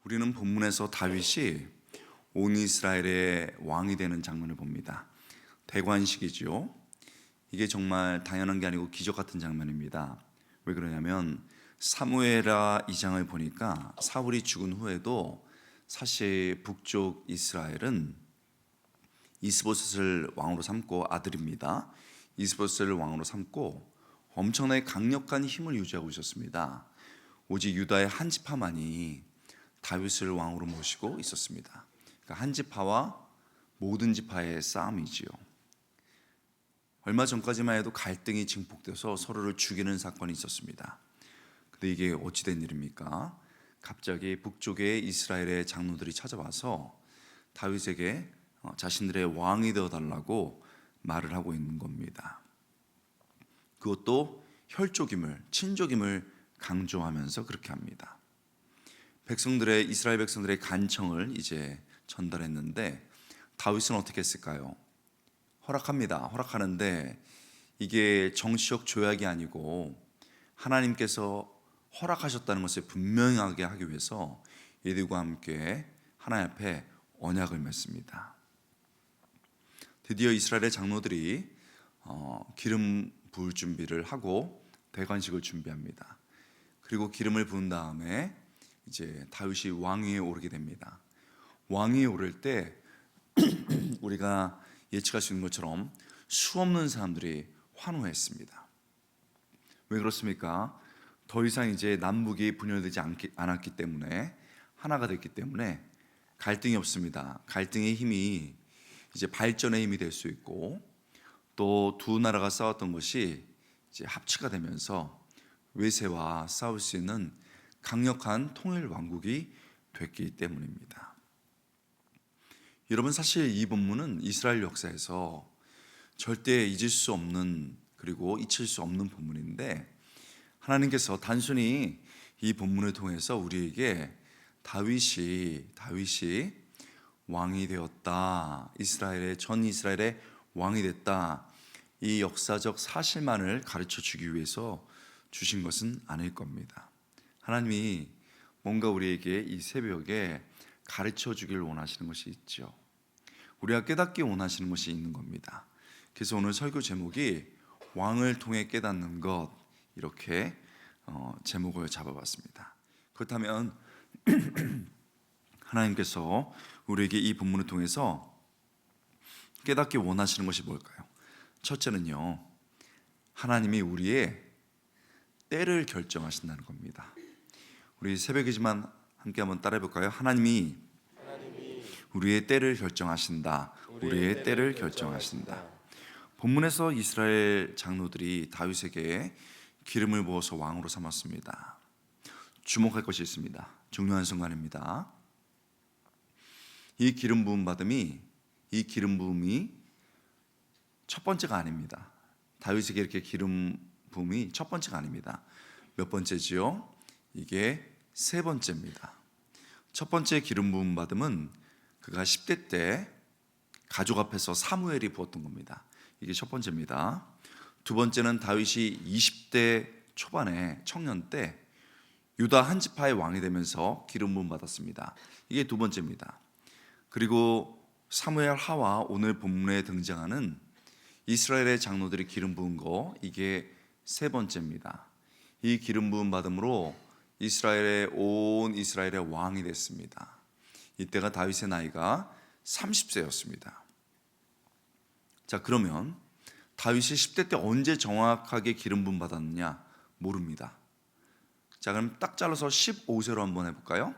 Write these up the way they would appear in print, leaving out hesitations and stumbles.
우리는 본문에서 다윗이 온 이스라엘의 왕이 되는 장면을 봅니다. 대관식이죠. 이게 정말 당연한 게 아니고 기적 같은 장면입니다. 왜 그러냐면 사무엘하 2장을 보니까 사울이 죽은 후에도 사실 북쪽 이스라엘은 이스보셋을 왕으로 삼고, 아들입니다. 이스보셋을 왕으로 삼고 엄청나게 강력한 힘을 유지하고 있었습니다. 오직 유다의 한 지파만이 다윗을 왕으로 모시고 있었습니다. 그러니까 한 지파와 모든 지파의 싸움이지요. 얼마 전까지만 해도 갈등이 증폭돼서 서로를 죽이는 사건이 있었습니다. 근데 이게 어찌된 일입니까? 갑자기 북쪽의 이스라엘의 장로들이 찾아와서 다윗에게 자신들의 왕이 되어달라고 말을 하고 있는 겁니다. 그것도 혈족임을, 친족임을 강조하면서 그렇게 합니다. 이스라엘 백성들의 간청을 이제 전달했는데 다윗은 어떻게 했을까요? 허락합니다. 허락하는데 이게 정치적 조약이 아니고 하나님께서 허락하셨다는 것을 분명하게 하기 위해서 이들과 함께 하나님 앞에 언약을 맺습니다. 드디어 이스라엘의 장로들이 기름 부을 준비를 하고 대관식을 준비합니다. 그리고 기름을 부은 다음에 이제 다윗이 왕위에 오르게 됩니다. 왕위에 오를 때 우리가 예측할 수 있는 것처럼 수없는 사람들이 환호했습니다. 왜 그렇습니까? 더 이상 이제 남북이 분열되지 않았기 때문에, 하나가 됐기 때문에 갈등이 없습니다. 갈등의 힘이 이제 발전의 힘이 될 수 있고, 또 두 나라가 싸웠던 것이 이제 합치가 되면서 외세와 싸울 수 있는 강력한 통일 왕국이 됐기 때문입니다. 여러분, 사실 이 본문은 이스라엘 역사에서 절대 잊을 수 없는, 그리고 잊힐 수 없는 본문인데, 하나님께서 단순히 이 본문을 통해서 우리에게 다윗이 왕이 되었다, 전 이스라엘의 왕이 됐다, 이 역사적 사실만을 가르쳐 주기 위해서 주신 것은 아닐 겁니다. 하나님이 뭔가 우리에게 이 새벽에 가르쳐 주길 원하시는 것이 있죠. 우리가 깨닫기 원하시는 것이 있는 겁니다. 그래서 오늘 설교 제목이 왕을 통해 깨닫는 것, 이렇게 제목을 잡아봤습니다. 그렇다면 하나님께서 우리에게 이 본문을 통해서 깨닫기 원하시는 것이 뭘까요? 첫째는요, 하나님이 우리의 때를 결정하신다는 겁니다. 우리 새벽이지만 함께 한번 따라해 볼까요? 하나님이 우리의 때를 결정하신다. 우리의 때를 결정하신다. 본문에서 이스라엘 장로들이 다윗에게 기름을 부어서 왕으로 삼았습니다. 주목할 것이 있습니다. 중요한 순간입니다. 이 기름 부음이 첫 번째가 아닙니다. 다윗에게 이렇게 기름 부음이 첫 번째가 아닙니다. 몇 번째지요? 이게 세 번째입니다. 첫 번째 기름 부음 받음은 그가 10대 때 가족 앞에서 사무엘이 부었던 겁니다. 이게 첫 번째입니다. 두 번째는 다윗이 20대 초반에, 청년 때 유다 한 지파의 왕이 되면서 기름 부음 받았습니다. 이게 두 번째입니다. 그리고 사무엘 하와 오늘 본문에 등장하는 이스라엘의 장로들이 기름 부은 거, 이게 세 번째입니다. 이 기름 부음 받음으로 온 이스라엘의 왕이 됐습니다. 이때가 다윗의 나이가 30세였습니다. 자, 그러면 다윗이 10대 때 언제 정확하게 기름 부음 받았느냐? 모릅니다. 자, 그럼 딱 잘라서 15세로 한번 해볼까요?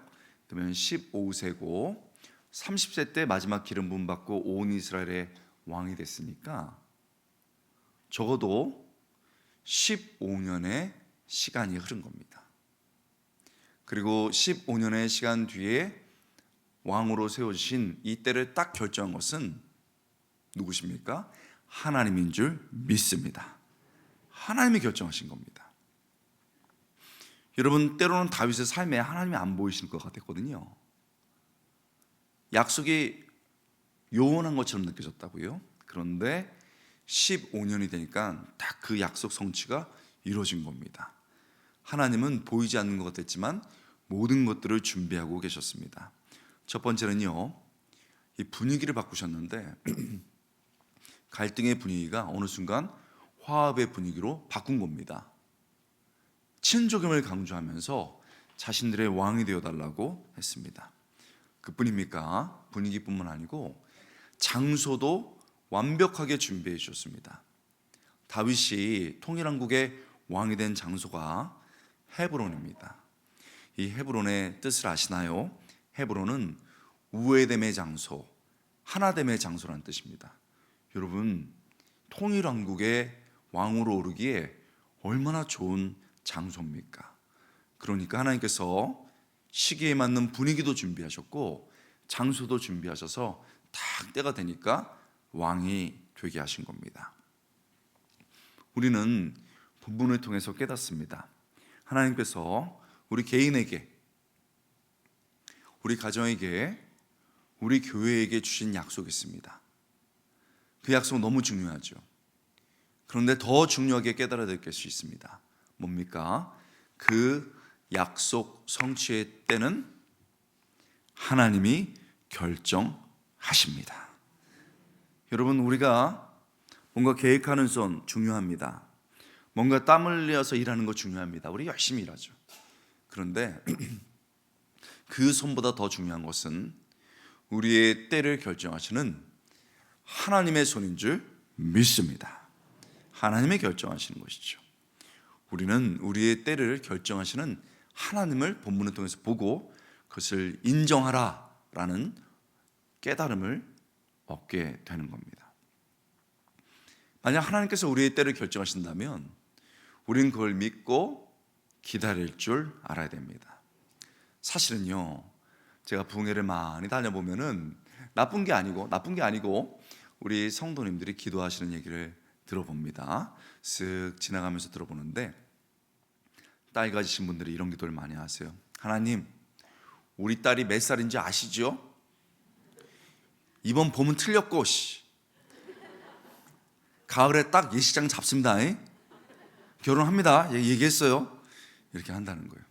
그러면 15세고 30세 때 마지막 기름 부음 받고 온 이스라엘의 왕이 됐으니까 적어도 15년의 시간이 흐른 겁니다. 그리고 15년의 시간 뒤에 왕으로 세워주신 이 때를 딱 결정한 것은 누구십니까? 하나님인 줄 믿습니다. 하나님이 결정하신 겁니다. 여러분, 때로는 다윗의 삶에 하나님이 안 보이실 것 같았거든요. 약속이 요원한 것처럼 느껴졌다고요. 그런데 15년이 되니까 딱 그 약속 성취가 이루어진 겁니다. 하나님은 보이지 않는 것 같았지만 모든 것들을 준비하고 계셨습니다. 첫 번째는요, 이 분위기를 바꾸셨는데 갈등의 분위기가 어느 순간 화합의 분위기로 바꾼 겁니다. 친족임을 강조하면서 자신들의 왕이 되어달라고 했습니다. 그뿐입니까? 분위기뿐만 아니고 장소도 완벽하게 준비해 주셨습니다. 다윗이 통일왕국의 왕이 된 장소가 헤브론입니다. 이 헤브론의 뜻을 아시나요? 헤브론은 우애됨의 장소, 하나됨의 장소라는 뜻입니다. 여러분, 통일왕국의 왕으로 오르기에 얼마나 좋은 장소입니까? 그러니까 하나님께서 시기에 맞는 분위기도 준비하셨고 장소도 준비하셔서 딱 때가 되니까 왕이 되게 하신 겁니다. 우리는 본문을 통해서 깨닫습니다. 하나님께서 우리 개인에게, 우리 가정에게, 우리 교회에게 주신 약속이 있습니다. 그 약속 너무 중요하죠. 그런데 더 중요하게 깨달아야 될 것이 있습니다. 뭡니까? 그 약속 성취의 때는 하나님이 결정하십니다. 여러분, 우리가 뭔가 계획하는 손 중요합니다. 뭔가 땀 흘려서 일하는 거 중요합니다. 우리 열심히 일하죠. 그런데 그 손보다 더 중요한 것은 우리의 때를 결정하시는 하나님의 손인 줄 믿습니다. 하나님이 결정하시는 것이죠. 우리는 우리의 때를 결정하시는 하나님을 본문을 통해서 보고 그것을 인정하라라는 깨달음을 얻게 되는 겁니다. 만약 하나님께서 우리의 때를 결정하신다면 우리는 그걸 믿고 기다릴 줄 알아야 됩니다. 사실은요, 제가 부흥회를 많이 다녀보면은 나쁜 게 아니고 우리 성도님들이 기도하시는 얘기를 들어봅니다. 쓱 지나가면서 들어보는데 딸 가지신 분들이 이런 기도를 많이 하세요. 하나님, 우리 딸이 몇 살인지 아시죠? 이번 봄은 틀렸고 가을에 딱 예식장 잡습니다. 결혼합니다. 얘기했어요. 이렇게 한다는 거예요.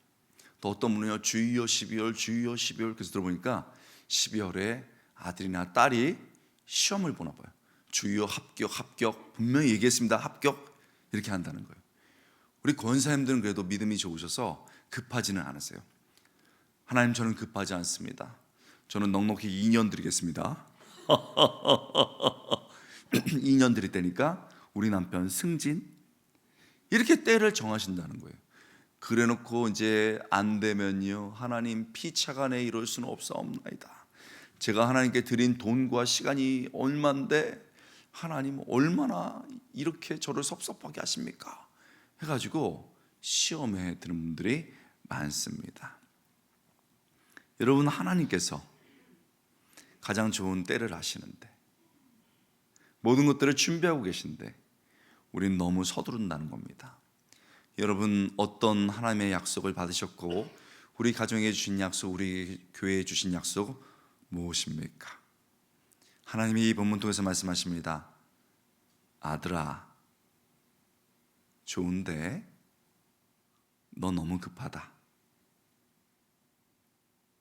또 어떤 분은요, 주의여 12월 그래서 들어보니까 12월에 아들이나 딸이 시험을 보나 봐요. 주의여 합격 분명히 얘기했습니다. 합격 이렇게 한다는 거예요. 우리 권사님들은 그래도 믿음이 좋으셔서 급하지는 않으세요. 하나님, 저는 급하지 않습니다. 저는 넉넉히 2년 드리겠습니다. 2년 드릴 때니까 우리 남편 승진 이렇게 때를 정하신다는 거예요. 그래놓고 이제 안 되면요, 하나님 피차간에 이룰 수는 없사옵나이다. 제가 하나님께 드린 돈과 시간이 얼만데 하나님 얼마나 이렇게 저를 섭섭하게 하십니까? 해가지고 시험에 드는 분들이 많습니다. 여러분, 하나님께서 가장 좋은 때를 아시는데 모든 것들을 준비하고 계신데 우리는 너무 서두른다는 겁니다. 여러분, 어떤 하나님의 약속을 받으셨고 우리 가정에 주신 약속, 우리 교회에 주신 약속 무엇입니까? 하나님이 이 본문 통해서 말씀하십니다. 아들아, 좋은데 너 너무 급하다.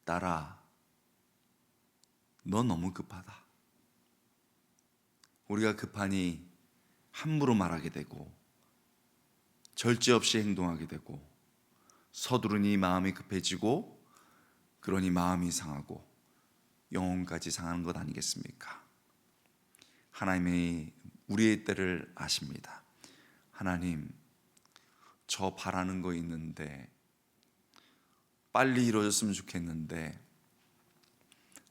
딸아, 너 너무 급하다. 우리가 급하니 함부로 말하게 되고 절제 없이 행동하게 되고 서두르니 마음이 급해지고 그러니 마음이 상하고 영혼까지 상하는 것 아니겠습니까? 하나님이 우리의 때를 아십니다. 하나님, 저 바라는 거 있는데 빨리 이루어졌으면 좋겠는데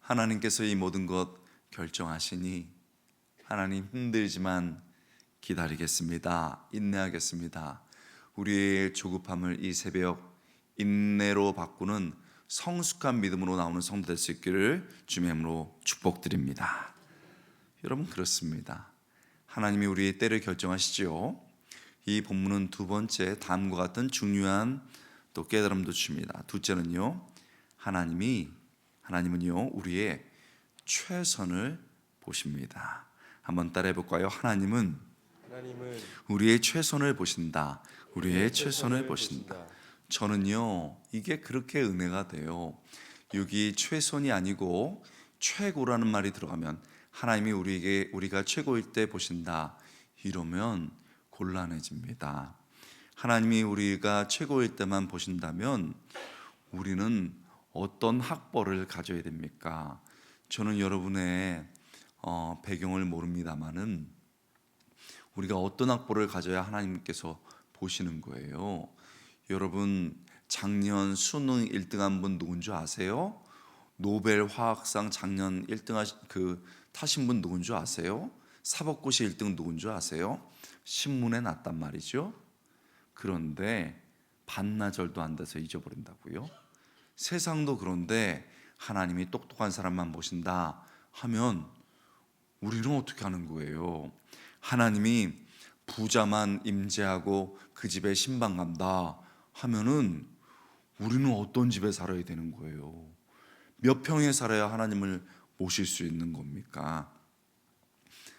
하나님께서 이 모든 것 결정하시니 하나님, 힘들지만 기다리겠습니다. 인내하겠습니다. 우리의 조급함을 이 새벽 인내로 바꾸는 성숙한 믿음으로 나오는 성도 될 수 있기를 주님의 이름으로 축복드립니다. 여러분, 그렇습니다. 하나님이 우리의 때를 결정하시지요. 이 본문은 두 번째 다음과 같은 중요한 또 깨달음도 줍니다. 둘째는요, 하나님은요 우리의 최선을 보십니다. 한번 따라해 볼까요? 하나님은 우리의 최선을 보신다. 우리의 최선을 보신다. 저는요, 이게 그렇게 은혜가 돼요. 여기 최선이 아니고 최고라는 말이 들어가면, 하나님이 우리가 최고일 때 보신다 이러면 곤란해집니다. 하나님이 우리가 최고일 때만 보신다면 우리는 어떤 학벌을 가져야 됩니까? 저는 여러분의 배경을 모릅니다만은 우리가 어떤 학벌을 가져야 하나님께서 보시는 거예요. 여러분, 작년 수능 1등한 분 누군 줄 아세요? 노벨 화학상 작년 1등 타신 분 누군 줄 아세요? 사법고시 1등 누군 줄 아세요? 신문에 났단 말이죠. 그런데 반나절도 안 돼서 잊어버린다고요? 세상도 그런데 하나님이 똑똑한 사람만 보신다 하면 우리는 어떻게 하는 거예요? 하나님이 부자만 임재하고 그 집에 신방 간다 하면은 우리는 어떤 집에 살아야 되는 거예요? 몇 평에 살아야 하나님을 모실 수 있는 겁니까?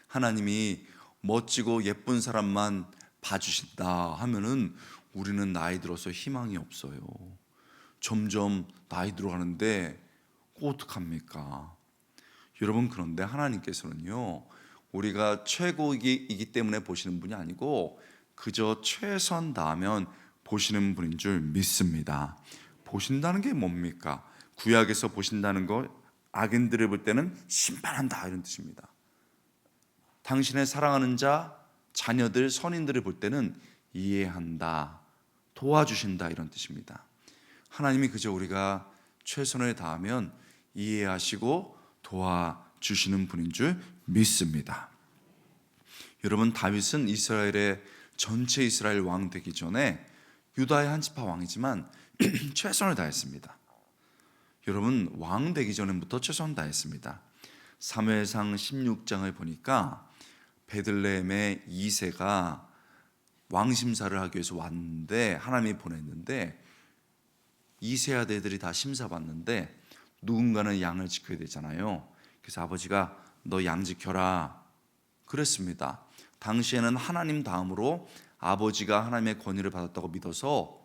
하나님이 멋지고 예쁜 사람만 봐주신다 하면은 우리는 나이 들어서 희망이 없어요. 점점 나이 들어가는데 어떡합니까? 여러분, 그런데 하나님께서는요, 우리가 최고이기 때문에 보시는 분이 아니고 그저 최선 다하면 보시는 분인 줄 믿습니다. 보신다는 게 뭡니까? 구약에서 보신다는 거, 악인들을 볼 때는 심판한다 이런 뜻입니다. 당신의 사랑하는 자, 자녀들, 선인들을 볼 때는 이해한다, 도와주신다 이런 뜻입니다. 하나님이 그저 우리가 최선을 다하면 이해하시고 도와주시는 분인 줄 믿습니다. 여러분, 다윗은 이스라엘의 전체 이스라엘 왕 되기 전에 유다의 한 지파 왕이지만 최선을 다했습니다. 여러분, 왕 되기 전부터 최선을 다했습니다. 사무엘상 16장을 보니까 베들레헴의 이새가 왕심사를 하기 위해서 왔는데 하나님이 보냈는데 이세 아들들이 다 심사받는데 누군가는 양을 지켜야 되잖아요. 그래서 아버지가 너 양 지켜라 그랬습니다. 당시에는 하나님 다음으로 아버지가 하나님의 권위를 받았다고 믿어서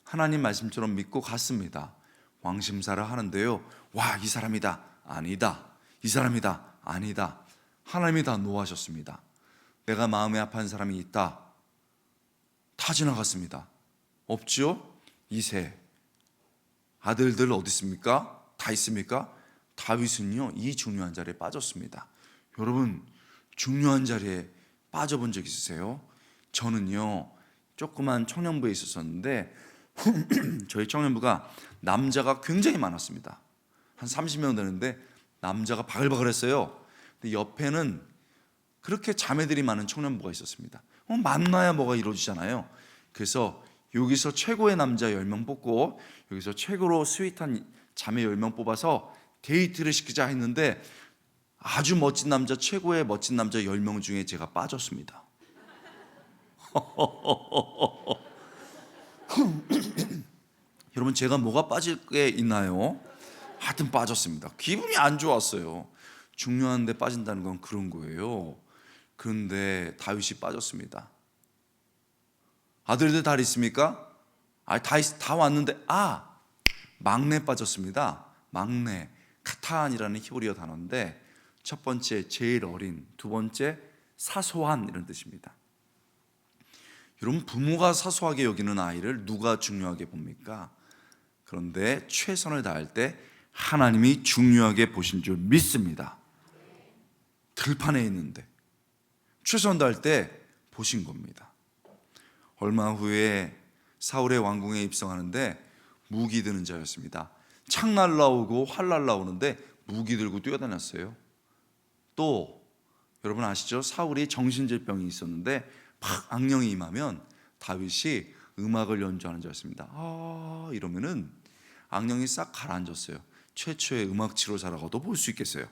하나님 말씀처럼 믿고 갔습니다. 왕심사를 하는데요, 와, 이 사람이다, 아니다, 이 사람이다, 아니다, 하나님이 다 노하셨습니다. 내가 마음에 아파한 사람이 있다, 다 지나갔습니다. 없죠? 이세 아들들 어디 있습니까? 다 있습니까? 다윗은요, 이 중요한 자리에 빠졌습니다. 여러분, 중요한 자리에 빠져본 적 있으세요? 저는요, 조그만 청년부에 있었었는데 저희 청년부가 남자가 굉장히 많았습니다. 한 30명 되는데 남자가 바글바글했어요. 근데 옆에는 그렇게 자매들이 많은 청년부가 있었습니다. 만나야 뭐가 이루어지잖아요. 그래서 여기서 최고의 남자 10명 뽑고 여기서 최고로 스윗한 자매 10명 뽑아서 데이트를 시키자 했는데 아주 멋진 남자, 최고의 멋진 남자 10명 중에 제가 빠졌습니다. 여러분, 제가 뭐가 빠질 게 있나요? 하여튼 빠졌습니다. 기분이 안 좋았어요. 중요한데 빠진다는 건 그런 거예요. 그런데 다윗이 빠졌습니다. 아들들 다 있습니까? 다 왔는데 막내 빠졌습니다. 막내, 카탄이라는 히브리어 단어인데 첫 번째 제일 어린, 두 번째 사소한 이런 뜻입니다. 여러분, 부모가 사소하게 여기는 아이를 누가 중요하게 봅니까? 그런데 최선을 다할 때 하나님이 중요하게 보신 줄 믿습니다. 들판에 있는데 최선 다할 때 보신 겁니다. 얼마 후에 사울의 왕궁에 입성하는데 무기 드는 자였습니다. 창 날라오고 활 날라오는데 무기 들고 뛰어다녔어요. 또 여러분 아시죠? 사울이 정신질병이 있었는데 막 악령이 임하면 다윗이 음악을 연주하는 자였습니다. 이러면은 악령이 싹 가라앉았어요. 최초의 음악 치료사라고도 볼 수 있겠어요.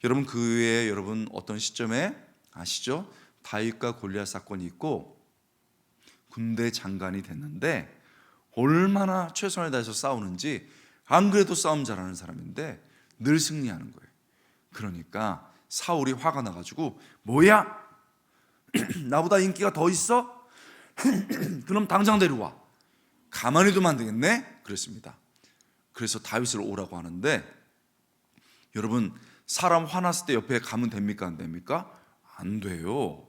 여러분, 그 외에 여러분 어떤 시점에 아시죠? 다윗과 골리앗 사건이 있고 군대 장관이 됐는데 얼마나 최선을 다해서 싸우는지, 안 그래도 싸움 잘하는 사람인데 늘 승리하는 거예요. 그러니까 사울이 화가 나가지고 뭐야? 나보다 인기가 더 있어? 그럼 당장 데려와. 가만히 두면 안 되겠네? 그랬습니다. 그래서 다윗을 오라고 하는데, 여러분, 사람 화났을 때 옆에 가면 됩니까? 안 됩니까? 안 돼요.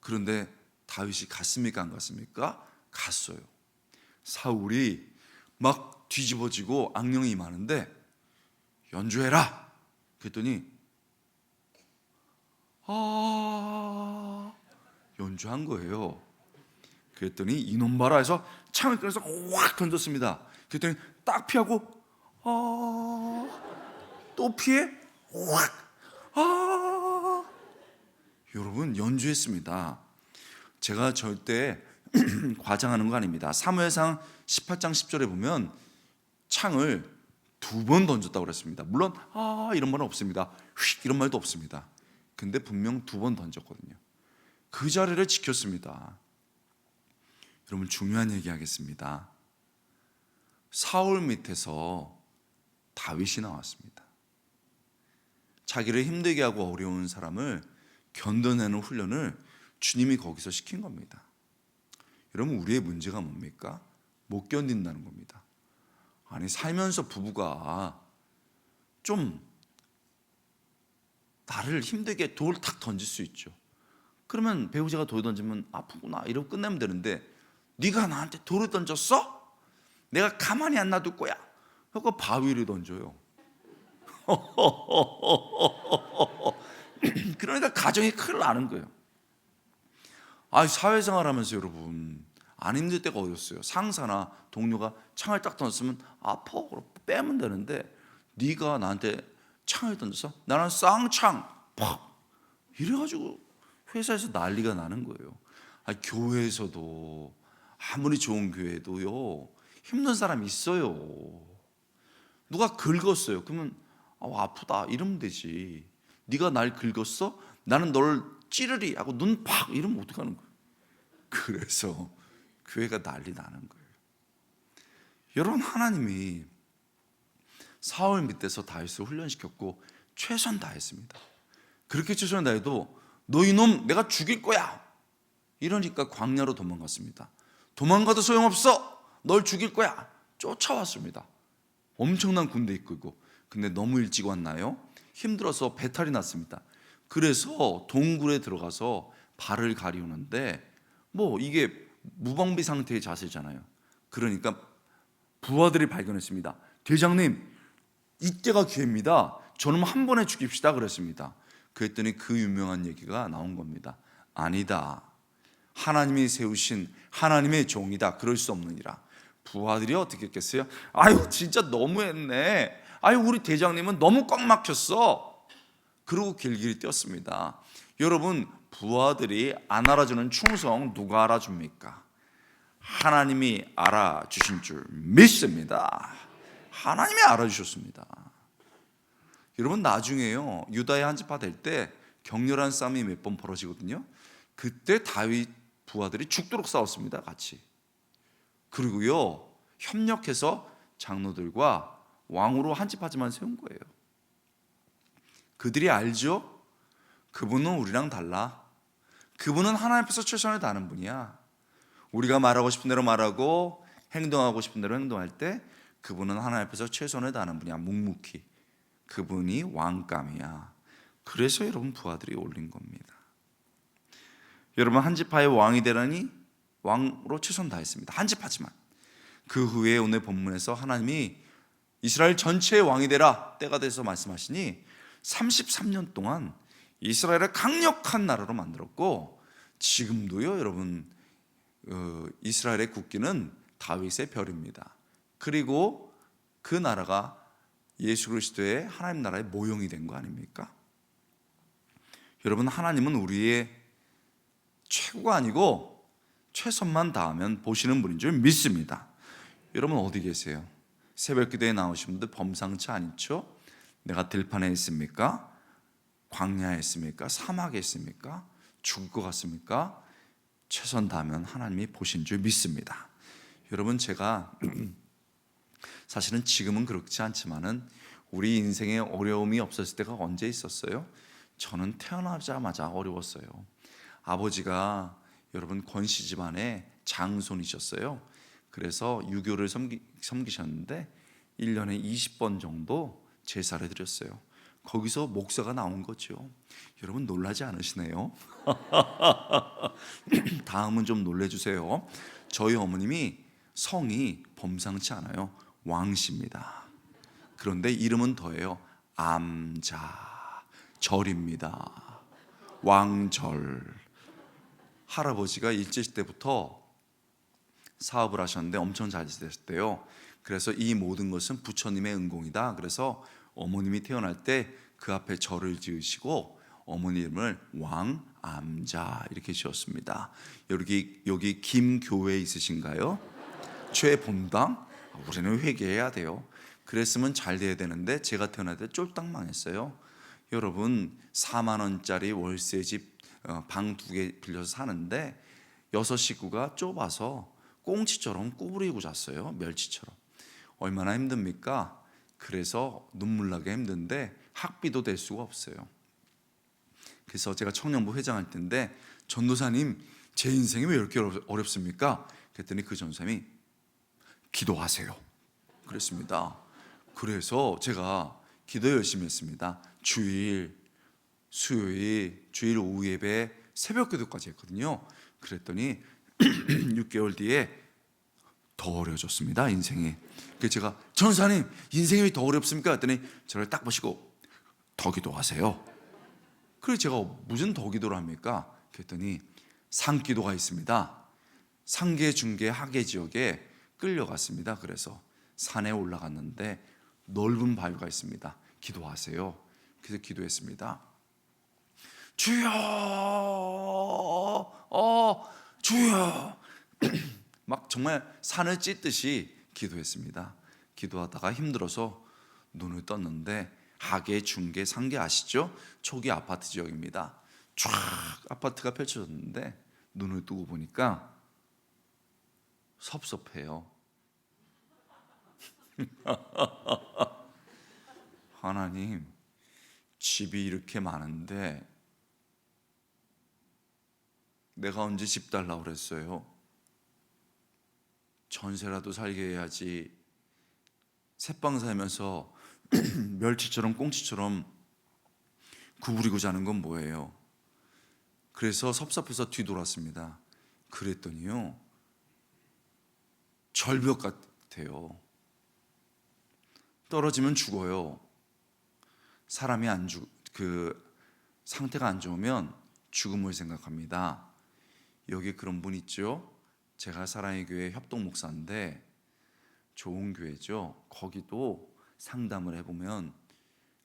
그런데 다윗이 갔습니까? 안 갔습니까? 갔어요. 사울이 막 뒤집어지고 악령이 많은데 연주해라 그랬더니 연주한 거예요. 그랬더니 이놈 봐라 해서 창을 꺼내서 확 던졌습니다. 그랬더니 딱 피하고 또 피해 확 여러분, 연주했습니다. 제가 절대 과장하는 거 아닙니다. 사무엘상 18장 10절에 보면 창을 2번 던졌다고 그랬습니다. 물론 이런 말은 없습니다. 휙 이런 말도 없습니다. 근데 분명 2번 던졌거든요. 그 자리를 지켰습니다. 여러분, 중요한 얘기 하겠습니다. 사울 밑에서 다윗이 나왔습니다. 자기를 힘들게 하고 어려운 사람을 견뎌내는 훈련을 주님이 거기서 시킨 겁니다. 여러분, 우리의 문제가 뭡니까? 못 견딘다는 겁니다. 아니, 살면서 부부가 좀 나를 힘들게 돌을 탁 던질 수 있죠. 그러면 배우자가 돌 던지면 아프구나 이러고 끝내면 되는데, 네가 나한테 돌을 던졌어? 내가 가만히 안 놔둘 거야. 그거 바위를 던져요. 그러니까 가정이 큰일 나는 거예요. 사회생활 하면서 여러분, 안 힘들 때가 어딨어요. 상사나 동료가 창을 딱 던졌으면 아파 빼면 되는데, 네가 나한테 창을 던져서 나는 쌍창 팍 이래가지고 회사에서 난리가 나는 거예요. 교회에서도 아무리 좋은 교회도요, 힘든 사람이 있어요. 누가 긁었어요. 그러면 아프다 이러면 되지. 네가 날 긁었어? 나는 널 찌르리 하고 눈 팍 이러면 어떡하는 거예요. 그래서 교회가 난리 나는 거예요. 여러분, 하나님이 사울 밑에서 다윗을 훈련시켰고 최선 다했습니다. 그렇게 최선 다해도 너 이놈 내가 죽일 거야 이러니까 광야로 도망갔습니다. 도망가도 소용없어, 널 죽일 거야. 쫓아왔습니다. 엄청난 군대 이끌고. 근데 너무 일찍 왔나요? 힘들어서 배탈이 났습니다. 그래서 동굴에 들어가서 발을 가리우는데, 이게 무방비 상태의 자세잖아요. 그러니까 부하들이 발견했습니다. 대장님, 이때가 기회입니다. 저놈 한 번에 죽입시다 그랬습니다. 그랬더니 그 유명한 얘기가 나온 겁니다. 아니다, 하나님이 세우신 하나님의 종이다. 그럴 수 없느니라. 부하들이 어떻게 했겠어요? 진짜 너무했네. 우리 대장님은 너무 꽉 막혔어. 그러고 길길이 뛰었습니다. 여러분, 부하들이 안 알아주는 충성 누가 알아줍니까? 하나님이 알아주신 줄 믿습니다. 하나님이 알아주셨습니다. 여러분, 나중에요, 유다의 한지파 될 때 격렬한 싸움이 몇 번 벌어지거든요. 그때 다윗 부하들이 죽도록 싸웠습니다, 같이. 그리고요, 협력해서 장로들과 왕으로 한지파지만 세운 거예요. 그들이 알죠? 그분은 우리랑 달라. 그분은 하나님 앞에서 최선을 다하는 분이야. 우리가 말하고 싶은 대로 말하고 행동하고 싶은 대로 행동할 때 그분은 하나님 앞에서 최선을 다하는 분이야. 묵묵히. 그분이 왕감이야. 그래서 여러분, 부하들이 올린 겁니다. 여러분, 한지파의 왕이 되라니 왕으로 최선 다했습니다. 한지파지만. 그 후에 오늘 본문에서 하나님이 이스라엘 전체의 왕이 되라 때가 돼서 말씀하시니 33년 동안 이스라엘을 강력한 나라로 만들었고, 지금도요, 여러분, 이스라엘의 국기는 다윗의 별입니다. 그리고 그 나라가 예수 그리스도의 하나님 나라의 모형이 된 거 아닙니까? 여러분, 하나님은 우리의 최고가 아니고 최선만 다하면 보시는 분인 줄 믿습니다. 여러분, 어디 계세요? 새벽 기도에 나오신 분들 범상치 않죠? 내가 들판에 있습니까? 광야에 있습니까? 사막에 있습니까? 죽을 것 같습니까? 최선 다하면 하나님이 보신 줄 믿습니다. 여러분, 제가 사실은 지금은 그렇지 않지만은 우리 인생에 어려움이 없었을 때가 언제 있었어요? 저는 태어나자마자 어려웠어요. 아버지가 여러분 권씨 집안의 장손이셨어요. 그래서 유교를 섬기셨는데 1년에 20번 정도 제사를 드렸어요. 거기서 목사가 나온 거죠. 여러분 놀라지 않으시네요? 다음은 좀 놀래주세요. 저희 어머님이 성이 범상치 않아요. 왕씨입니다. 그런데 이름은 더해요. 암자 절입니다. 왕절. 할아버지가 일제시대 때부터 사업을 하셨는데 엄청 잘 지냈대요. 그래서 이 모든 것은 부처님의 은공이다. 그래서 어머님이 태어날 때 그 앞에 절을 지으시고 어머니 이름을 왕암자 이렇게 지었습니다. 여기 김교회 있으신가요? 최본당? 우리는 회개해야 돼요. 그랬으면 잘 돼야 되는데 제가 태어날 때 쫄딱 망했어요. 여러분 4만 원짜리 월세 집 방 2개 빌려서 사는데 6식구가 좁아서 꽁치처럼 구부리고 잤어요. 멸치처럼. 얼마나 힘듭니까? 그래서 눈물 나게 힘든데 학비도 될 수가 없어요. 그래서 제가 청년부 회장할 때인데 전도사님 제 인생이 왜 이렇게 어렵습니까? 그랬더니 그 전도사님이 기도하세요 그랬습니다. 그래서 제가 기도 열심히 했습니다. 주일, 수요일, 주일 오후 예배, 새벽 기도까지 했거든요. 그랬더니 6개월 뒤에 더 어려워졌습니다. 인생이. 그래서 제가 전도사님 인생이 왜 더 어렵습니까? 했더니 저를 딱 보시고 더 기도하세요. 그래서 제가 무슨 더 기도를 합니까? 그랬더니 산기도가 있습니다. 상계, 중계, 하계 지역에 끌려갔습니다. 그래서 산에 올라갔는데 넓은 바위가 있습니다. 기도하세요. 그래서 기도했습니다. 주여, 주여. 막 정말 산을 찢듯이 기도했습니다. 기도하다가 힘들어서 눈을 떴는데 하계, 중계, 상계 아시죠? 초기 아파트 지역입니다. 쫙 아파트가 펼쳐졌는데 눈을 뜨고 보니까 섭섭해요. 하나님, 집이 이렇게 많은데 내가 언제 집 달라고 그랬어요? 전세라도 살게 해야지. 새빵 살면서 멸치처럼 꽁치처럼 구부리고 자는 건 뭐예요? 그래서 섭섭해서 뒤돌았습니다. 그랬더니요, 절벽 같아요. 떨어지면 죽어요. 사람이 상태가 안 좋으면 죽음을 생각합니다. 여기 그런 분 있죠? 제가 사랑의 교회 협동 목사인데 좋은 교회죠. 거기도 상담을 해보면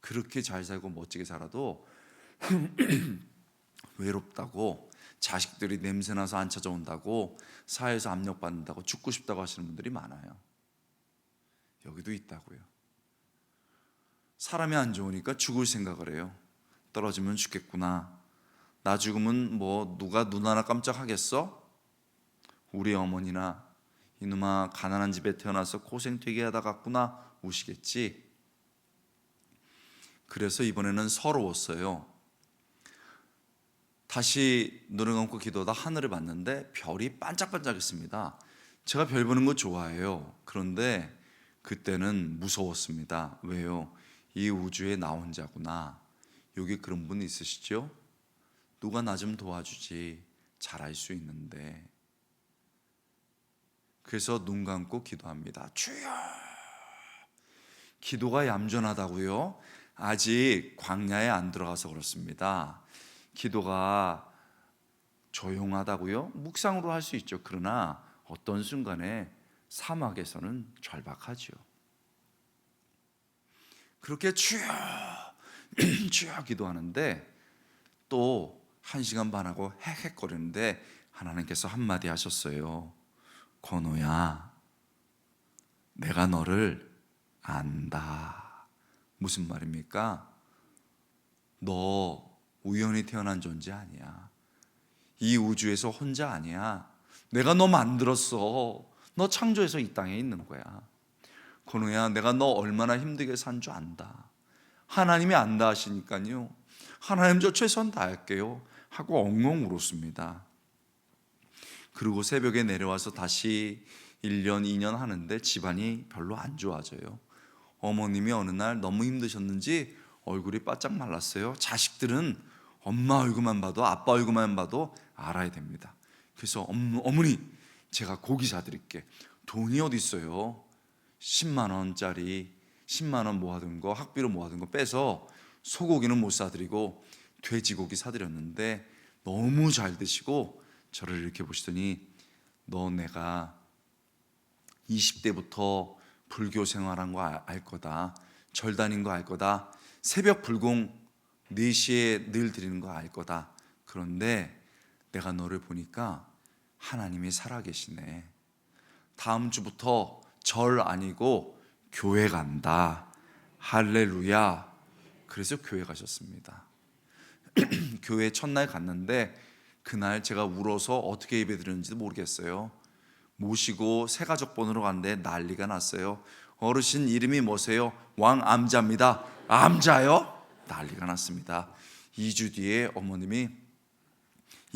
그렇게 잘 살고 멋지게 살아도 외롭다고, 자식들이 냄새나서 안 찾아온다고, 사회에서 압력받는다고, 죽고 싶다고 하시는 분들이 많아요. 여기도 있다고요. 사람이 안 좋으니까 죽을 생각을 해요. 떨어지면 죽겠구나. 나 죽으면 뭐 누가 눈 하나 깜짝하겠어? 우리 어머니나 이놈아 가난한 집에 태어나서 고생 되게 하다 갔구나 우시겠지. 그래서 이번에는 서러웠어요. 다시 눈을 감고 기도하다 하늘을 봤는데 별이 반짝반짝했습니다. 제가 별 보는 거 좋아해요. 그런데 그때는 무서웠습니다. 왜요? 이 우주에 나 혼자구나. 여기 그런 분 있으시죠? 누가 나 좀 도와주지. 잘할 수 있는데. 그래서 눈 감고 기도합니다. 주여. 기도가 얌전하다고요? 아직 광야에 안 들어가서 그렇습니다. 기도가 조용하다고요? 묵상으로 할 수 있죠. 그러나 어떤 순간에 사막에서는 절박하죠. 그렇게 주여 주여 기도하는데 또 1시간 반하고 헥헥거리는데 하나님께서 한마디 하셨어요. 건호야, 내가 너를 안다. 무슨 말입니까? 너 우연히 태어난 존재 아니야. 이 우주에서 혼자 아니야. 내가 너 만들었어. 너 창조해서 이 땅에 있는 거야. 건우야, 내가 너 얼마나 힘들게 산 줄 안다. 하나님이 안다 하시니까요, 하나님 저 최선 다할게요 하고 엉엉 울었습니다. 그리고 새벽에 내려와서 다시 1년, 2년 하는데 집안이 별로 안 좋아져요. 어머님이 어느 날 너무 힘드셨는지 얼굴이 바짝 말랐어요. 자식들은 엄마 얼굴만 봐도, 아빠 얼굴만 봐도 알아야 됩니다. 그래서 어머니, 제가 고기 사드릴게. 돈이 어디 있어요? 10만 원짜리 10만 원 모아둔 거, 학비로 모아둔 거 빼서 소고기는 못 사드리고 돼지고기 사드렸는데 너무 잘 드시고 저를 이렇게 보시더니, 너 내가 20대부터 불교 생활한 거 알 거다, 절 다닌 거 알 거다, 새벽 불공 4시에 늘 드리는 거 알 거다. 그런데 내가 너를 보니까 하나님이 살아계시네. 다음 주부터 절 아니고 교회 간다. 할렐루야. 그래서 교회 가셨습니다. 교회 첫날 갔는데 그날 제가 울어서 어떻게 예배 드렸는지도 모르겠어요. 모시고 새가족 본으로 갔는데 난리가 났어요. 어르신 이름이 뭐세요? 왕암자입니다. 암자요? 난리가 났습니다. 2주 뒤에 어머님이,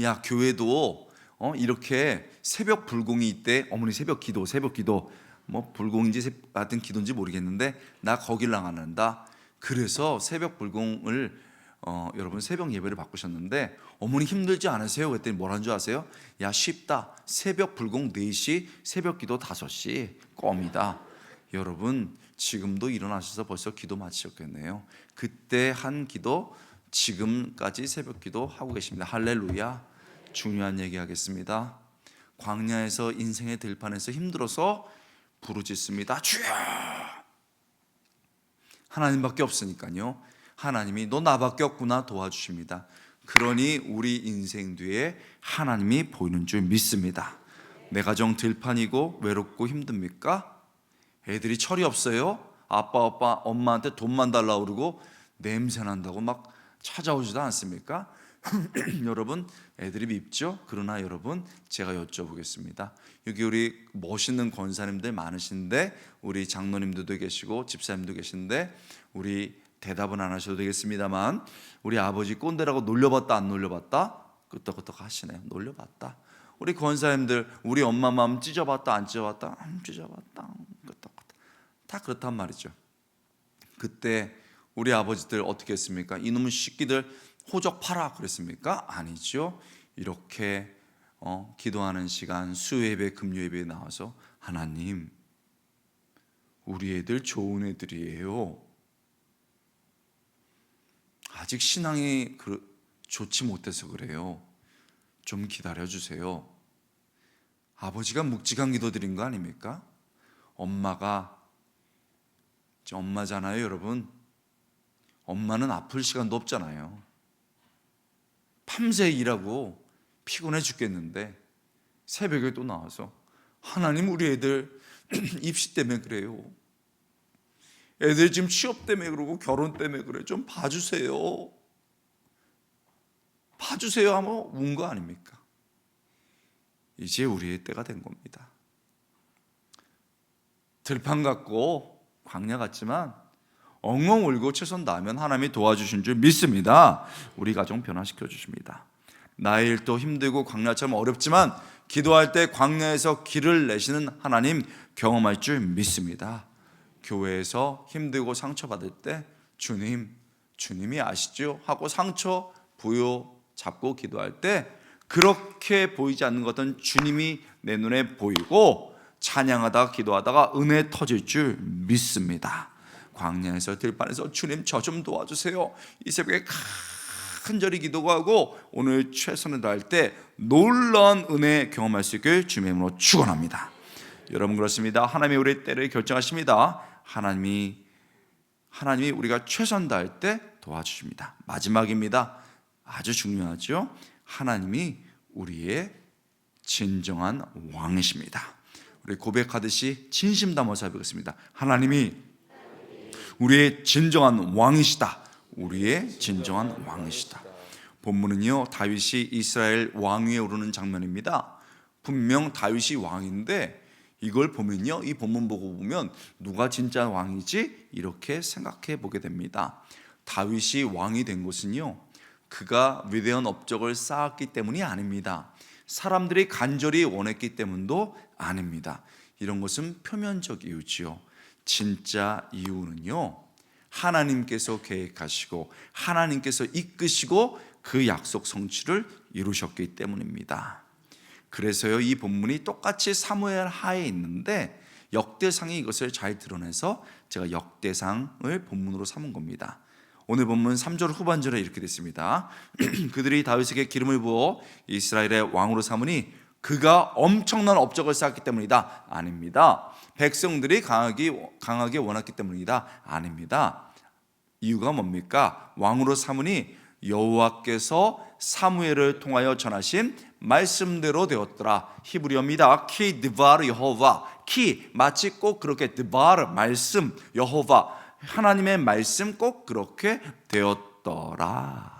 야, 교회도 이렇게 새벽 불공이 있대. 어머니 새벽 기도 뭐 불공인지 하여튼 기도인지 모르겠는데 나 거길 나간다. 그래서 새벽 불공을 여러분 새벽 예배를 바꾸셨는데, 어머니 힘들지 않으세요? 그랬더니 뭐라는 줄 아세요? 야, 쉽다. 새벽 불공 4시, 새벽 기도 5시 껌이다. 여러분 지금도 일어나셔서 벌써 기도 마치셨겠네요. 그때 한 기도 지금까지 새벽 기도 하고 계십니다. 할렐루야. 중요한 얘기 하겠습니다. 광야에서 인생의 들판에서 힘들어서 부르짖습니다. 주여. 하나님밖에 없으니까요. 하나님이 너 나밖에 없구나 도와주십니다. 그러니 우리 인생 뒤에 하나님이 보이는 줄 믿습니다. 내 가정 들판이고 외롭고 힘듭니까? 애들이 철이 없어요? 아빠 엄마한테 돈만 달라고 그러고 냄새 난다고 막 찾아오지도 않습니까? 여러분 애들이 밉죠? 그러나 여러분 제가 여쭤보겠습니다. 여기 우리 멋있는 권사님들 많으신데, 우리 장로님들도 계시고 집사님도 계신데 우리 대답은 안 하셔도 되겠습니다만, 우리 아버지 꼰대라고 놀려봤다 안 놀려봤다? 끄떡끄떡 하시네요. 놀려봤다. 우리 권사님들 우리 엄마 마음 찢어봤다 안 찢어봤다? 안 찢어봤다. 끄떡끄떡. 다 그렇단 말이죠. 그때 우리 아버지들 어떻게 했습니까? 이놈의 새끼들 호적 팔아 그랬습니까? 아니죠. 이렇게 기도하는 시간, 수요예배, 금요예배에 나와서 하나님, 우리 애들 좋은 애들이에요. 아직 신앙이 좋지 못해서 그래요. 좀 기다려주세요. 아버지가 묵직한 기도 드린 거 아닙니까? 엄마가 엄마잖아요, 여러분. 엄마는 아플 시간도 없잖아요. 밤새 일하고 피곤해 죽겠는데 새벽에 또 나와서 하나님, 우리 애들 입시 때문에 그래요. 애들 지금 취업 때문에 그러고 결혼 때문에 그래. 좀 봐주세요. 봐주세요 하면 운 거 아닙니까? 이제 우리의 때가 된 겁니다. 들판 같고 광야 같지만 엉엉 울고 최선 다하면 하나님이 도와주신 줄 믿습니다. 우리 가정 변화시켜 주십니다. 나의 일도 힘들고 광야처럼 어렵지만 기도할 때 광야에서 길을 내시는 하나님 경험할 줄 믿습니다. 교회에서 힘들고 상처받을 때 주님이 아시죠? 하고 상처 부여 잡고 기도할 때 그렇게 보이지 않는 것은 주님이 내 눈에 보이고 찬양하다가 기도하다가 은혜 터질 줄 믿습니다. 광야에서 들판에서 주님 저 좀 도와주세요. 이 새벽에 간절히 기도하고 오늘 최선을 다할 때 놀라운 은혜 경험할 수 있길 주님의 이름으로 축원합니다. 여러분 그렇습니다. 하나님이 우리의 때를 결정하십니다. 하나님이 우리가 최선 다할 때 도와주십니다. 마지막입니다. 아주 중요하죠. 하나님이 우리의 진정한 왕이십니다. 우리 고백하듯이 진심 담아서 해보겠습니다. 하나님이 우리의 진정한 왕이시다. 우리의 진정한 왕이시다. 본문은요, 다윗이 이스라엘 왕위에 오르는 장면입니다. 분명 다윗이 왕인데 이걸 보면요, 이 본문 보고 보면 누가 진짜 왕이지? 이렇게 생각해 보게 됩니다. 다윗이 왕이 된 것은요, 그가 위대한 업적을 쌓았기 때문이 아닙니다. 사람들이 간절히 원했기 때문도 아닙니다. 이런 것은 표면적 이유지요. 진짜 이유는요, 하나님께서 계획하시고 하나님께서 이끄시고 그 약속 성취를 이루셨기 때문입니다. 그래서요, 이 본문이 똑같이 사무엘 하에 있는데 역대상이 이것을 잘 드러내서 제가 역대상을 본문으로 삼은 겁니다. 오늘 본문 3절 후반절에 이렇게 됐습니다. 그들이 다윗에게 기름을 부어 이스라엘의 왕으로 삼으니 그가 엄청난 업적을 쌓았기 때문이다. 아닙니다. 백성들이 강하게 원했기 때문이다. 아닙니다. 이유가 뭡니까? 왕으로 삼으니 여호와께서 사무엘을 통하여 전하신 말씀대로 되었더라. 히브리어입니다. 키 드바르 여호와. 키 마치 꼭 그렇게 드바르 말씀 여호와 하나님의 말씀 꼭 그렇게 되었더라.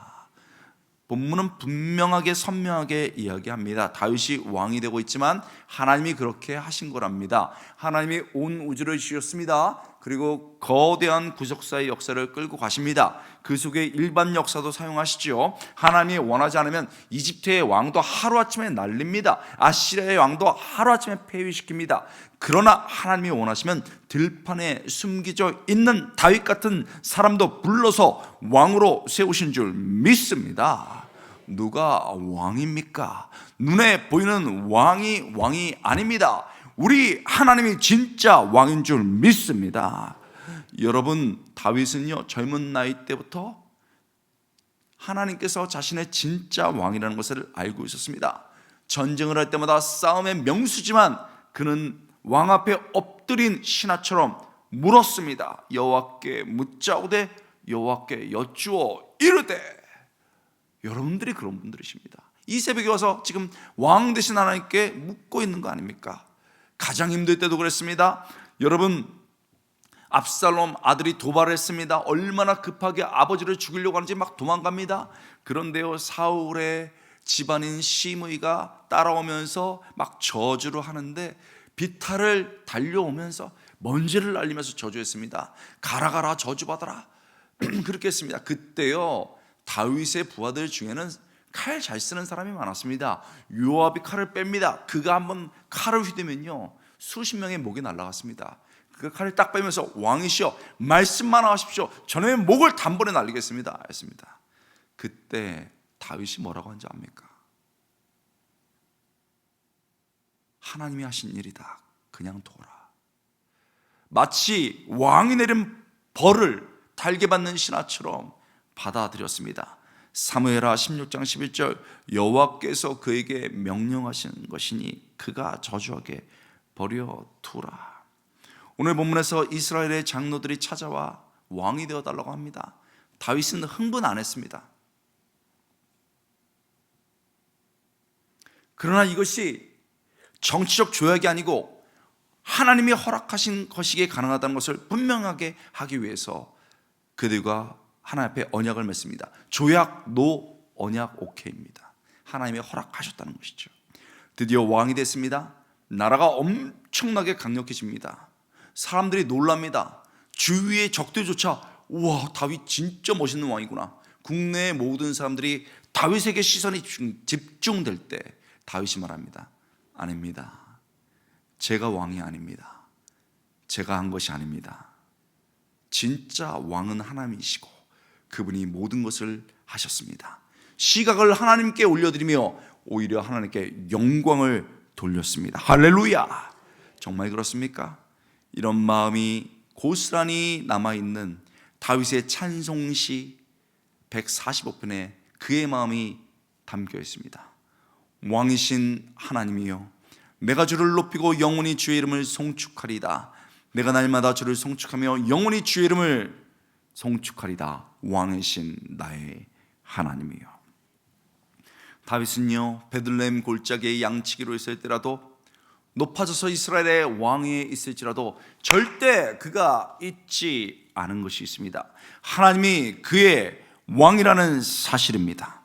본문은 분명하게 선명하게 이야기합니다. 다윗이 왕이 되고 있지만 하나님이 그렇게 하신 거랍니다. 하나님이 온 우주를 지었습니다. 그리고 거대한 구속사의 역사를 끌고 가십니다. 그 속에 일반 역사도 사용하시죠. 하나님이 원하지 않으면 이집트의 왕도 하루아침에 날립니다. 아시리아의 왕도 하루아침에 폐위시킵니다. 그러나 하나님이 원하시면 들판에 숨겨져 있는 다윗 같은 사람도 불러서 왕으로 세우신 줄 믿습니다. 누가 왕입니까? 눈에 보이는 왕이 아닙니다. 우리 하나님이 진짜 왕인 줄 믿습니다. 여러분, 다윗은요, 젊은 나이 때부터 하나님께서 자신의 진짜 왕이라는 것을 알고 있었습니다. 전쟁을 할 때마다 싸움의 명수지만 그는 왕 앞에 엎드린 신하처럼 물었습니다. 여호와께 묻자오되 여호와께 여쭈어 이르되. 여러분들이 그런 분들이십니다. 이 새벽에 와서 지금 왕 되신 하나님께 묻고 있는 거 아닙니까? 가장 힘들 때도 그랬습니다. 여러분, 압살롬 아들이 도발을 했습니다. 얼마나 급하게 아버지를 죽이려고 하는지 막 도망갑니다. 그런데요, 사울의 집안인 시므이가 따라오면서 막 저주를 하는데 비탈을 달려오면서 먼지를 날리면서 저주했습니다. 가라 가라 저주받아라 그렇게 했습니다. 그때요, 다윗의 부하들 중에는 칼 잘 쓰는 사람이 많았습니다. 요압이 칼을 뺍니다. 그가 한번 칼을 휘두면요, 수십 명의 목이 날아갔습니다. 그 칼을 딱 빼면서 왕이시여 말씀만 하십시오. 저놈의 목을 단번에 날리겠습니다 했습니다. 그때 다윗이 뭐라고 한지 압니까? 하나님이 하신 일이다. 그냥 둬라. 마치 왕이 내린 벌을 달게 받는 신하처럼 받아들였습니다. 사무엘하 16장 11절 여호와께서 그에게 명령하신 것이니 그가 저주하게 버려두라. 오늘 본문에서 이스라엘의 장로들이 찾아와 왕이 되어달라고 합니다. 다윗은 흥분 안 했습니다. 그러나 이것이 정치적 조약이 아니고 하나님이 허락하신 것이기에 가능하다는 것을 분명하게 하기 위해서 그들과 하나님 앞에 언약을 맺습니다. 조약 노, 언약 오케이입니다. 하나님이 허락하셨다는 것이죠. 드디어 왕이 됐습니다. 나라가 엄청나게 강력해집니다. 사람들이 놀랍니다. 주위의 적들조차 우와, 다윗 진짜 멋있는 왕이구나. 국내의 모든 사람들이 다윗에게 시선이 집중될 때 다윗이 말합니다. 아닙니다. 제가 왕이 아닙니다. 제가 한 것이 아닙니다. 진짜 왕은 하나님이시고 그분이 모든 것을 하셨습니다. 시각을 하나님께 올려드리며 오히려 하나님께 영광을 돌렸습니다. 할렐루야. 정말 그렇습니까? 이런 마음이 고스란히 남아있는 다윗의 찬송시 145편에 그의 마음이 담겨 있습니다. 왕이신 하나님이여, 내가 주를 높이고 영원히 주의 이름을 송축하리다. 내가 날마다 주를 송축하며 영원히 주의 이름을 송축하리다. 왕이신 나의 하나님이여. 다윗은요, 베들레헴 골짜기에 양치기로 있을 때라도, 높아져서 이스라엘의 왕위에 있을지라도 절대 그가 잊지 않은 것이 있습니다. 하나님이 그의 왕이라는 사실입니다.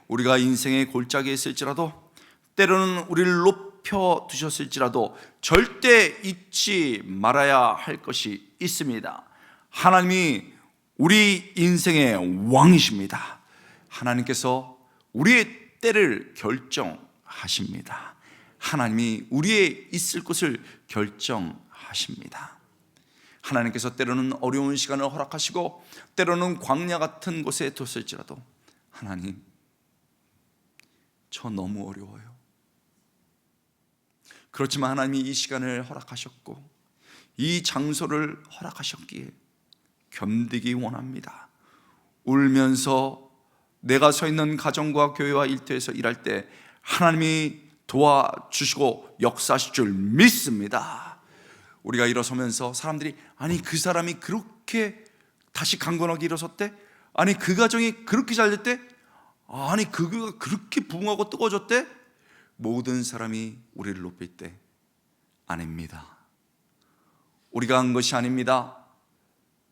우리가 인생의 골짜기에 있을지라도, 때로는 우리를 높여 두셨을지라도 절대 잊지 말아야 할 것이 있습니다. 하나님이 우리 인생의 왕이십니다. 하나님께서 우리의 때를 결정하십니다. 하나님이 우리의 있을 곳을 결정하십니다. 하나님께서 때로는 어려운 시간을 허락하시고 때로는 광야 같은 곳에 뒀을지라도 하나님, 저 너무 어려워요. 그렇지만 하나님이 이 시간을 허락하셨고 이 장소를 허락하셨기에 견디기 원합니다. 울면서 내가 서 있는 가정과 교회와 일터에서 일할 때 하나님이 도와주시고 역사하실 줄 믿습니다. 우리가 일어서면서 사람들이 아니 그 사람이 그렇게 다시 강건하게 일어섰대? 아니 그 가정이 그렇게 잘 됐대? 아니 그가 그렇게 부흥하고 뜨거워졌대? 모든 사람이 우리를 높일 때 아닙니다. 우리가 한 것이 아닙니다.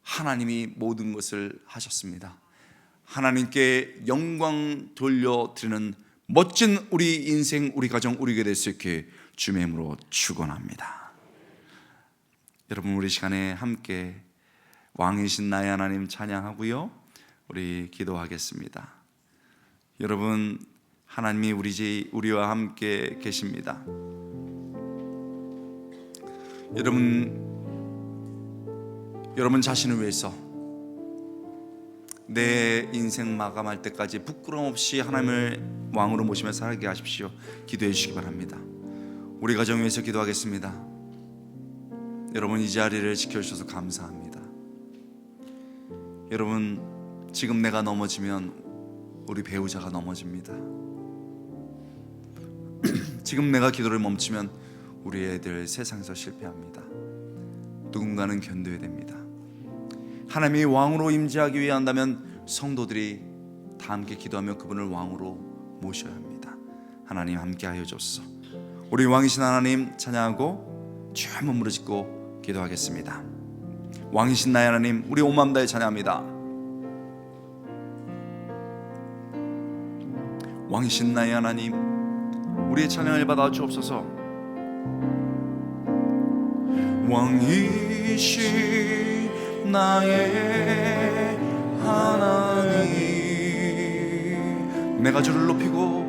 하나님이 모든 것을 하셨습니다. 하나님께 영광 돌려드리는 멋진 우리 인생, 우리 가정, 우리 교회 될 수 있게 주님의 이름으로 축원합니다. 여러분, 우리 시간에 함께 왕이신 나의 하나님 찬양하고요, 우리 기도하겠습니다. 여러분, 하나님이 우리와 함께 계십니다. 여러분 자신을 위해서 내 인생 마감할 때까지 부끄러움 없이 하나님을 왕으로 모시며 살게 하십시오. 기도해 주시기 바랍니다. 우리 가정 위해서 기도하겠습니다. 여러분, 이 자리를 지켜주셔서 감사합니다. 여러분, 지금 내가 넘어지면 우리 배우자가 넘어집니다. 지금 내가 기도를 멈추면 우리 애들 세상에서 실패합니다. 누군가는 견뎌야 됩니다. 하나님이 왕으로 임재하기 위해 한다면 성도들이 다 함께 기도하며 그분을 왕으로 모셔야 합니다. 하나님 함께 하여 주옵소서. 우리 왕이신 하나님 찬양하고 주 한번 무릎짓고 기도하겠습니다. 왕이신 나의 하나님, 우리 온 마음 다해 찬양합니다. 왕이신 나의 하나님, 우리의 찬양을 받아 주옵소서. 왕이신 나의 하나님, 내가 주를 높이고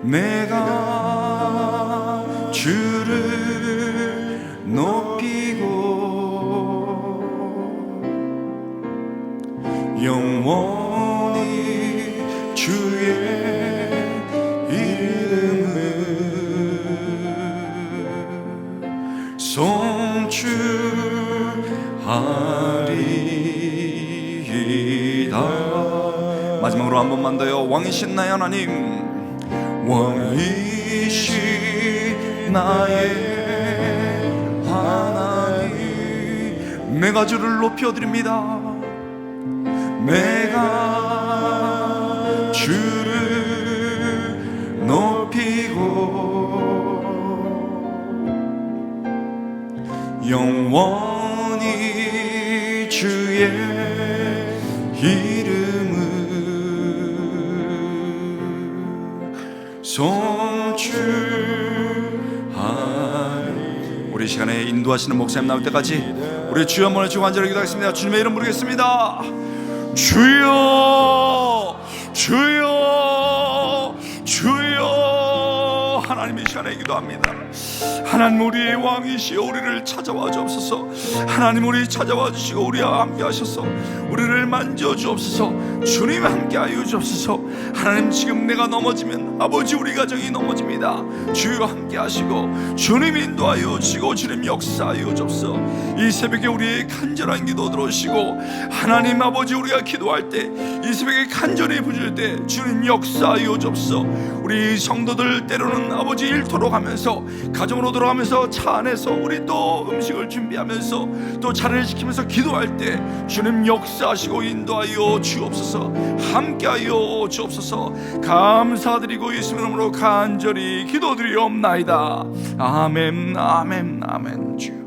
내가 주를 높이고 영원히 주의 이름을 송축하리이다. 마지막으로 한 번만 더요. 왕이신 나의 하나님, 왕이신 나의 하나님, 내가 주를 높여드립니다. 내가 주를 높이고 영원히 주의 이름을 송축하리. 우리 시간에 인도하시는 목사님 나올 때까지 우리 주여 한번 외치고 간절히 기도하겠습니다. 주님의 이름 부르겠습니다. 주여, 주여, 주여. 하나님 이 시간에 기도합니다. 하나님, 우리의 왕이시여 우리를 찾아와 주옵소서. 하나님, 우리 찾아와 주시고 우리와 함께 하셔서 우리를 만져 주옵소서. 주님 함께 하여 주옵소서. 하나님, 지금 내가 넘어지면 아버지 우리 가정이 넘어집니다. 주여 함께 하시고 주님 인도하여 주시고 주님 역사하여 주옵소서. 이 새벽에 우리의 간절한 기도 들어오시고 하나님 아버지, 우리가 기도할 때 이 새벽에 간절히 부를 때 주님 역사하여 주옵소서. 우리 성도들 때로는 아버지 일터로 가면서, 가정으로 돌아가면서, 차 안에서 우리 또 음식을 준비하면서 또 자리를 지키면서 기도할 때 주님 역사하시고 인도하여 주옵소서. 함께하여 주옵소서. 감사드리고 예수님 이름으로 간절히 기도드리옵나이다. 아멘, 아멘, 아멘. 주여.